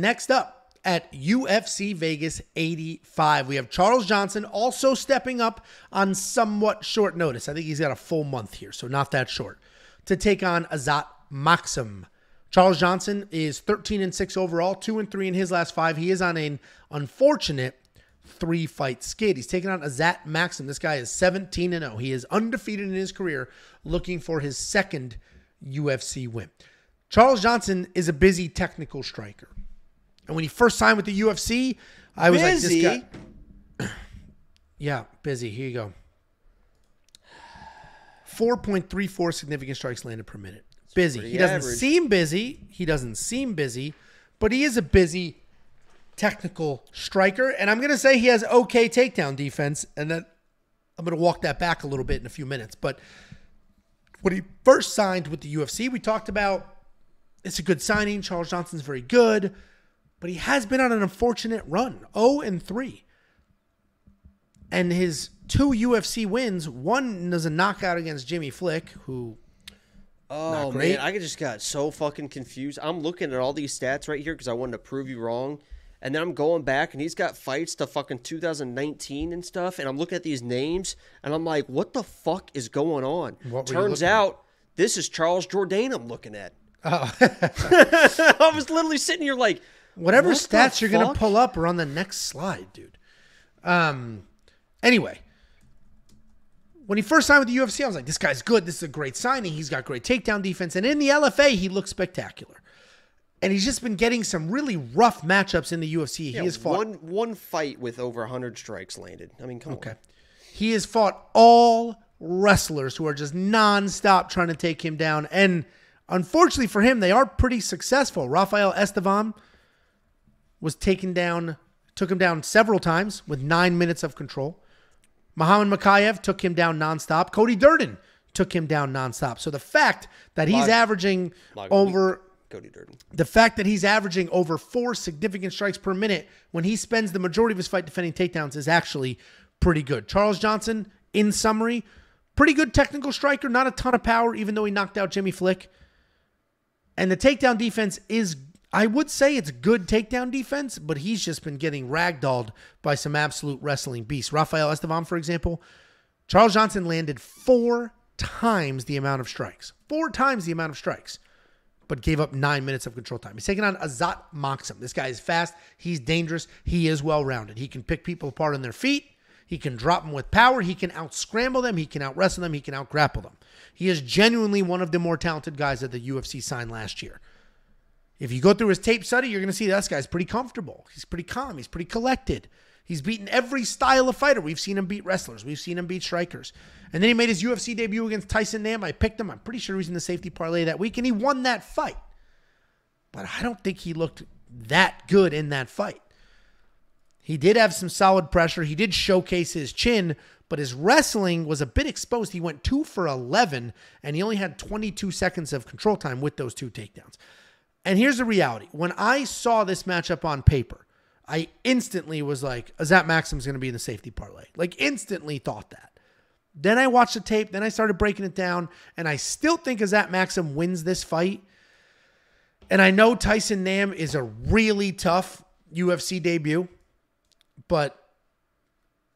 next up at UFC Vegas 85, we have Charles Johnson also stepping up on somewhat short notice. I think he's got a full month here, so not that short, to take on Azat Maksum. Charles Johnson is 13-6 overall, 2-3 in his last 5. He is on an unfortunate 3-fight skid. He's taking on Azat Maksum. This guy is 17-0. He is undefeated in his career, looking for his second UFC win. Charles Johnson is a busy technical striker. And when he first signed with the UFC, I was like, this guy. Yeah, busy. Here you go. 4.34 significant strikes landed per minute. Busy. He doesn't seem busy. He doesn't seem busy, but he is a busy technical striker. And I'm going to say he has okay takedown defense, and then I'm going to walk that back a little bit in a few minutes. But when he first signed with the UFC, we talked about it's a good signing. Charles Johnson's very good, but he has been on an unfortunate run, 0-3. And his 2 UFC wins, one was a knockout against Jimmy Flick, who, oh, man, I just got so fucking confused. I'm looking at all these stats right here because I wanted to prove you wrong. And then I'm going back, and he's got fights to fucking 2019 and stuff. And I'm looking at these names, and I'm like, what the fuck is going on? Turns out, this is Charles Jourdain I'm looking at. Oh. I was literally sitting here like, whatever stats you're going to pull up are on the next slide, dude. Anyway, when he first signed with the UFC, I was like, this guy's good. This is a great signing. He's got great takedown defense. And in the LFA, he looks spectacular. And he's just been getting some really rough matchups in the UFC. Yeah, he has fought one fight with over 100 strikes landed. I mean, come on. He has fought all wrestlers who are just nonstop trying to take him down. And unfortunately for him, they are pretty successful. Rafael Estevam took him down several times with 9 minutes of control. Muhammad Makayev took him down nonstop. Cody Durden took him down nonstop. So the fact that he's averaging over Cody Durden. The fact that he's averaging over 4 significant strikes per minute when he spends the majority of his fight defending takedowns is actually pretty good. Charles Johnson, in summary, pretty good technical striker, not a ton of power, even though he knocked out Jimmy Flick. And the takedown defense is, I would say it's good takedown defense, but he's just been getting ragdolled by some absolute wrestling beasts. Rafael Estevam, for example, Charles Johnson landed 4 times the amount of strikes. 4 times the amount of strikes, but gave up 9 minutes of control time. He's taking on Azat Maksum. This guy is fast. He's dangerous. He is well-rounded. He can pick people apart on their feet. He can drop them with power. He can out-scramble them. He can out-wrestle them. He can out-grapple them. He is genuinely one of the more talented guys that the UFC signed last year. If you go through his tape study, you're going to see this guy's pretty comfortable. He's pretty calm. He's pretty collected. He's beaten every style of fighter. We've seen him beat wrestlers. We've seen him beat strikers. And then he made his UFC debut against Tyson Nam. I picked him. I'm pretty sure he was in the safety parlay that week, and he won that fight. But I don't think he looked that good in that fight. He did have some solid pressure. He did showcase his chin, but his wrestling was a bit exposed. He went 2 for 11, and he only had 22 seconds of control time with those 2 takedowns. And here's the reality. When I saw this matchup on paper, I instantly was like, Azat Maksum's going to be in the safety parlay. Like, instantly thought that. Then I watched the tape. Then I started breaking it down. And I still think Azat Maksum wins this fight. And I know Tyson Nam is a really tough UFC debut. But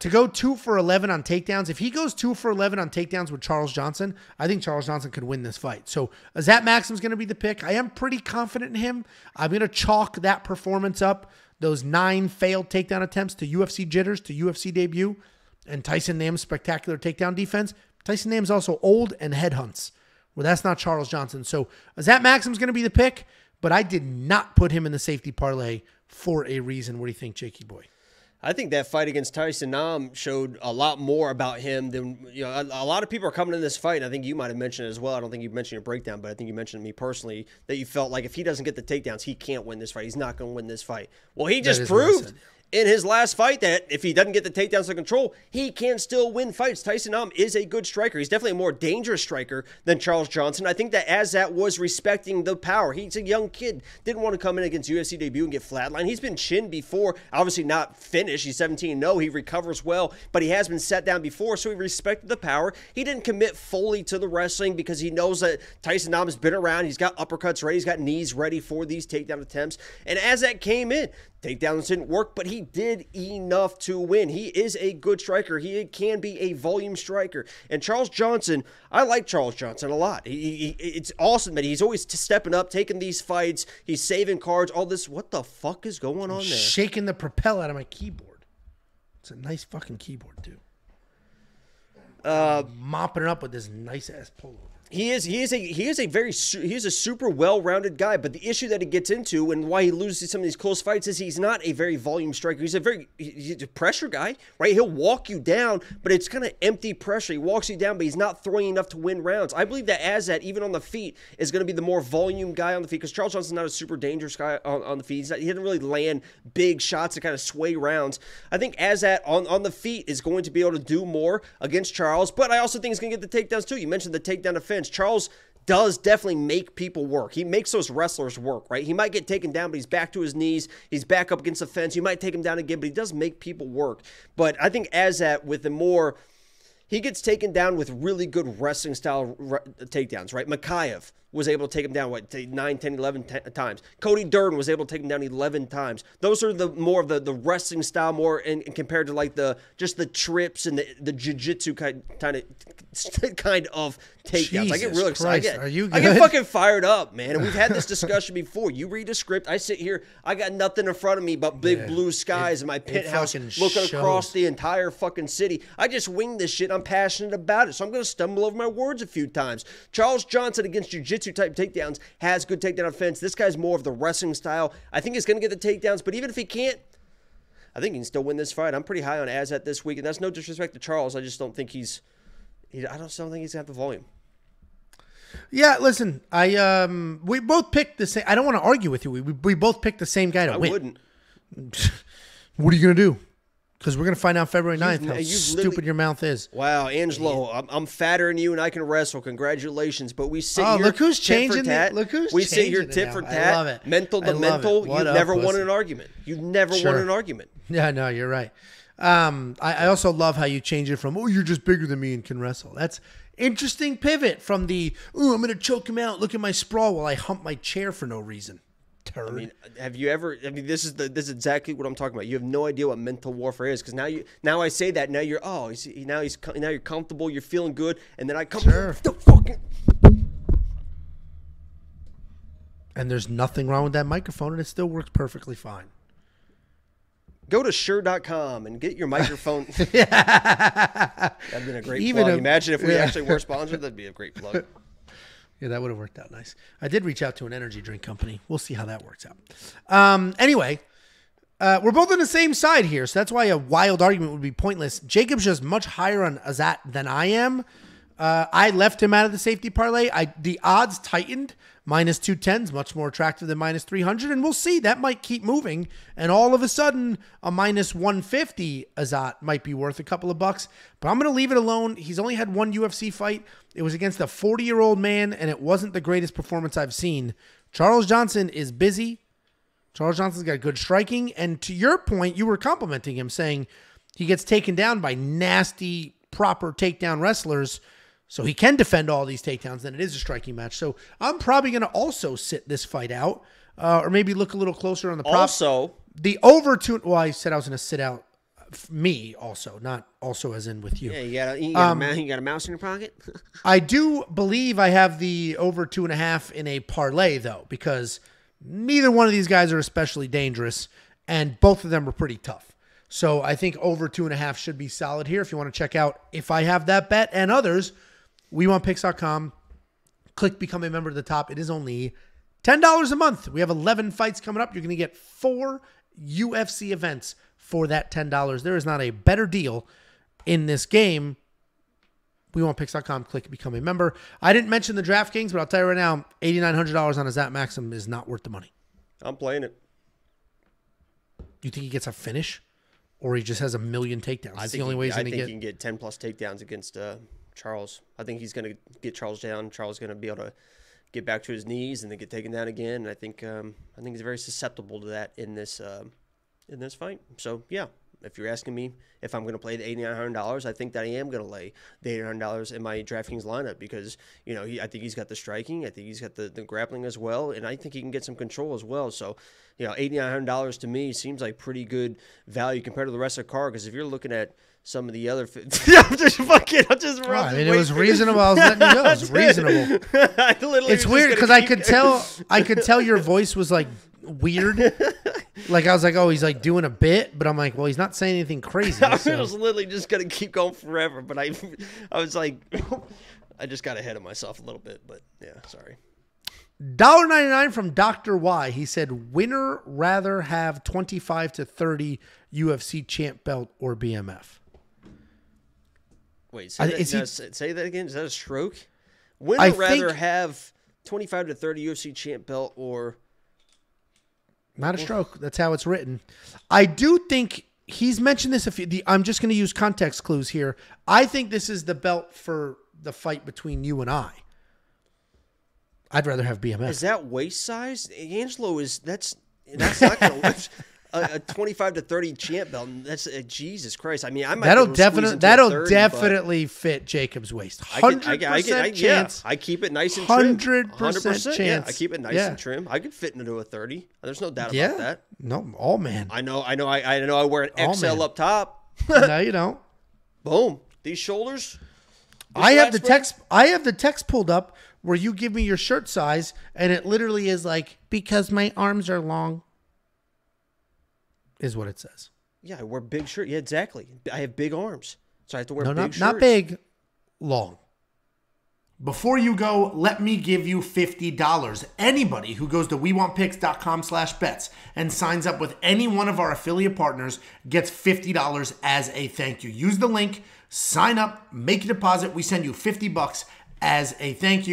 to go 2 for 11 on takedowns, if he goes 2 for 11 on takedowns with Charles Johnson, I think Charles Johnson could win this fight. So Azat Maksum's going to be the pick. I am pretty confident in him. I'm going to chalk that performance up, those 9 failed takedown attempts, to UFC jitters, to UFC debut, and Tyson Nam's spectacular takedown defense. Tyson Nam's also old and headhunts. Well, that's not Charles Johnson. So Azat Maksum's going to be the pick, but I did not put him in the safety parlay for a reason. What do you think, Jakey boy? I think that fight against Tyson Nam showed a lot more about him than, you know, a lot of people are coming in this fight. And I think you might have mentioned it as well. I don't think you mentioned your breakdown, but I think you mentioned to me personally that you felt like if he doesn't get the takedowns, he can't win this fight. He's not going to win this fight. Well, he just proved in his last fight that if he doesn't get the takedowns under control, he can still win fights. Tyson Nam is a good striker. He's definitely a more dangerous striker than Charles Johnson. I think that Azat was respecting the power. He's a young kid. Didn't want to come in against UFC debut and get flatlined. He's been chinned before. Obviously not finished. He's 17. No, he recovers well, but he has been set down before, so he respected the power. He didn't commit fully to the wrestling because he knows that Tyson Nam has been around. He's got uppercuts ready. He's got knees ready for these takedown attempts. And Azat came in. Takedowns didn't work, but he did enough to win. He is a good striker. He can be a volume striker. And Charles Johnson, I like Charles Johnson a lot. It's awesome that he's always stepping up, taking these fights. He's saving cards, all this. What the fuck is going on there? Shaking the propel out of my keyboard. It's a nice fucking keyboard, too. Mopping it up with this nice-ass polo. He is a super well-rounded guy, but the issue that he gets into and why he loses some of these close fights is he's not a very volume striker. He's a pressure guy, right? He'll walk you down, but it's kind of empty pressure. He walks you down, but he's not throwing enough to win rounds. I believe that Azat, even on the feet, is going to be the more volume guy on the feet because Charles Johnson's not a super dangerous guy on the feet. He didn't really land big shots to kind of sway rounds. I think Azat on the feet is going to be able to do more against Charles, but I also think he's going to get the takedowns too. You mentioned the takedown defense. Charles does definitely make people work. He makes those wrestlers work, right? He might get taken down, but he's back to his knees. He's back up against the fence. You might take him down again, but he does make people work. But I think Azat with the more, he gets taken down with really good wrestling style takedowns, right? Makayev was able to take him down, 9, 10, 11 times. Cody Durden was able to take him down 11 times. Those are the more of the wrestling style, more and compared to like just the trips and the jiu-jitsu kind of takedowns. I get real excited. Are you good? I get fucking fired up, man. And we've had this discussion before. You read a script, I sit here, I got nothing in front of me but big blue skies and my penthouse looking across the entire fucking city. I just wing this shit. I'm passionate about it, so I'm going to stumble over my words a few times. Charles Johnson against jiu-jitsu type takedowns has good takedown offense. This guy's more of the wrestling style. I think he's going to get the takedowns, but even if he can't, I think he can still win this fight. I'm pretty high on Azat this week, and that's no disrespect to Charles. I just don't think I don't think he's got the volume. Yeah, listen, we both picked the same. I don't want to argue with you. We both picked the same guy to win. I wouldn't. What are you going to do? Because we're going to find out February 9th how stupid your mouth is. Wow, Angelo, I'm fatter than you and I can wrestle. Congratulations. But we sit here. Look who's changing it. Look who's we sit here tit for tat. I love it. Mental to mental. You've never won an argument. You've never won an argument. Yeah, no, you're right. I also love how you change it from, you're just bigger than me and can wrestle. That's interesting pivot from the, I'm going to choke him out. Look at my sprawl while I hump my chair for no reason. Turd. I mean, have you ever? I mean, this is exactly what I'm talking about. You have no idea what mental warfare is because now I say that now you're now you're comfortable, you're feeling good, and then I come the fucking. And there's nothing wrong with that microphone, and it still works perfectly fine. Go to sure.com and get your microphone. That'd been a great plug. Imagine if we actually were sponsored. That'd be a great plug. Yeah, that would have worked out nice. I did reach out to an energy drink company. We'll see how that works out. Anyway, we're both on the same side here, so that's why a wild argument would be pointless. Jacob's just much higher on Azat than I am. I left him out of the safety parlay. The odds tightened. -210 is much more attractive than -300, and we'll see. That might keep moving, and all of a sudden, a -150 Azat might be worth a couple of bucks, but I'm going to leave it alone. He's only had one UFC fight. It was against a 40-year-old man, and it wasn't the greatest performance I've seen. Charles Johnson is busy. Charles Johnson's got good striking, and to your point, you were complimenting him, saying he gets taken down by nasty, proper takedown wrestlers, so he can defend all these takedowns, then it is a striking match. So I'm probably going to also sit this fight out or maybe look a little closer on the props. Also, the over two. Well, I said I was going to sit out me also, not also as in with you. Yeah, you got a mouse in your pocket? I do believe I have the over 2.5 in a parlay, though, because neither one of these guys are especially dangerous, and both of them are pretty tough. So I think over 2.5 should be solid here. If you want to check out if I have that bet and others, WeWantPicks.com. Click Become a Member at the top. It is only $10 a month. We have 11 fights coming up. You're going to get 4 UFC events for that $10. There is not a better deal in this game. WeWantPicks.com. Click Become a Member. I didn't mention the DraftKings, but I'll tell you right now, $8,900 on Azat Maksum is not worth the money. I'm playing it. You think he gets a finish? or he just has a million takedowns. That's the only way he's going to get. I think he can get 10 plus takedowns against Charles. I think he's going to get Charles down. Charles is going to be able to get back to his knees and then get taken down again. And I think he's very susceptible to that in this fight. So yeah, if you're asking me if I'm going to play the $8,900, I think that I am going to lay the $800 in my DraftKings lineup because I think he's got the striking, I think he's got the grappling as well, and I think he can get some control as well. So $8,900 to me seems like pretty good value compared to the rest of the card. Because if you're looking at some of the other, I'm just it was reasonable. I was letting you go. It was reasonable. It's weird because I could tell your voice was like weird. Like I was like, oh, he's like doing a bit, but I'm like, well, he's not saying anything crazy. I was literally just gonna keep going forever, but I was like, I just got ahead of myself a little bit, but yeah, sorry. $1.99 from Dr. Y. He said, winner rather have 25 to 30 UFC champ belt or BMF. Wait, say that again. Is that a stroke? Winner rather have 25 to 30 UFC champ belt or... Not a stroke. That's how it's written. I do think he's mentioned this I'm just going to use context clues here. I think this is the belt for the fight between you and I. I'd rather have BMF. Is that waist size? Angelo that's not going to lift a 25 to 30 champ belt. That's Jesus Christ. I mean, I might definitely fit Jacob's waist. 100% chance. I keep it nice and trim. 100% chance. Yeah, I keep it nice and trim. I could fit into a 30. There's no doubt about that. No, all man. I know. I wear an XL up top. No, you don't. Boom. These shoulders. I have the text pulled up where you give me your shirt size, and it literally is like, because my arms are long. Is what it says. Yeah, I wear big shirts. Yeah, exactly. I have big arms, so I have to wear big shirts. Not big, long. Before you go, let me give you $50. Anybody who goes to wewantpicks.com/bets and signs up with any one of our affiliate partners gets $50 as a thank you. Use the link, sign up, make a deposit. We send you $50 as a thank you.